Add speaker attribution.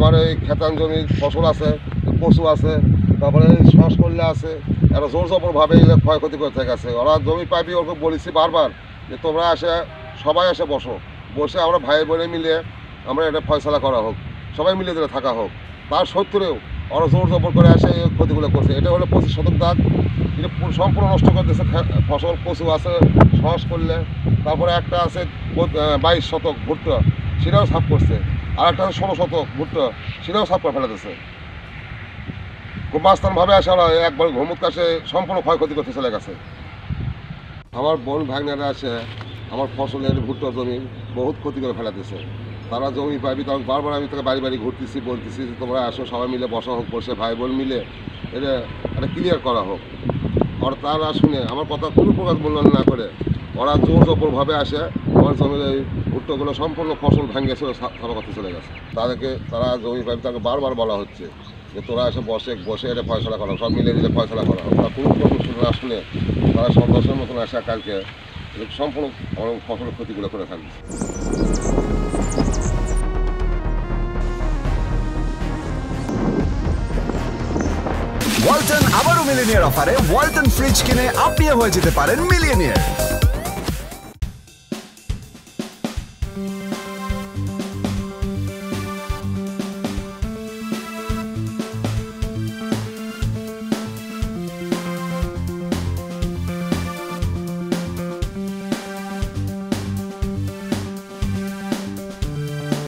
Speaker 1: আমার এই খেতান জমি ফসল আছে, কচু আছে, তারপরে শ্বাস করলে আছে, এরা জোর জবরভাবে ক্ষয়ক্ষতি করতে গেছে। ওরা জমি পাইবি ওকে বলেছি বারবার যে তোমরা সবাই এসে বসে আমরা ভাই বোনে মিলে আমরা এটা ফয়সলা করা হোক, সবাই মিলে দিলে থাকা হোক। তার সত্ত্বেও ওরা জোর জবর করে এসে এই ক্ষতিগুলো করছে। এটা হলো 25 শতক দাগ, এটা সম্পূর্ণ নষ্ট করে দিয়েছে ফসল। কচু আছে শ্বাস করলে, তারপরে একটা আছে 22 শতক ভুট্টা, সেটাও সাফ করছে। আর একটা আছে 16 শতক ভুট্টা, সেটাও সাফ করে ফেলে দিয়েছে। খুব বাস্তানভাবে আসে ওরা একবার ঘুমুত কাছে সম্পূর্ণ ক্ষয়ক্ষতি করতে চলে গেছে। আমার বোন ভাগনারা আসে আমার ফসলের ভুট্টা জমি বহুত ক্ষতি করে ফেলে দিয়েছে। তারা জমি পাইবি, তখন বারবার আমি তাকে বাড়ি বাড়ি ঘুরতেছি, বলতেছি যে তোমরা আসো, সবাই মিলে বসা হোক, বসে ভাই বোন মিলে এটা ক্লিয়ার করা হোক। আর তারা শুনে আমার কথা কোনো প্রকার মূল্যায়ন না করে ওরা জোর জবরভাবে আসে আমার জমির এই ভুট্টাগুলো সম্পূর্ণ ফসল ভেঙে সাফা করতে চলে গেছে। তারা জমি পাইবে, তাকে বারবার বলা হচ্ছে যে তোরা এসে বসে এটা ফয়সলা করা হোক, সব মিলে মিলে ফয়সলা করা হোক। তারা কোনো প্রকার না শুনে তারা সন্ত্রাসের মতন আসা কালকে সম্পূর্ণ আমার ফসলের ক্ষতিগুলো করে থাকবে।
Speaker 2: ওয়ালটন আবারও মিলিনিয়ার অফারে ওয়ালটন ফ্রিজ কিনে আপনিও হয়ে যেতে পারেন মিলিয়নিয়ার।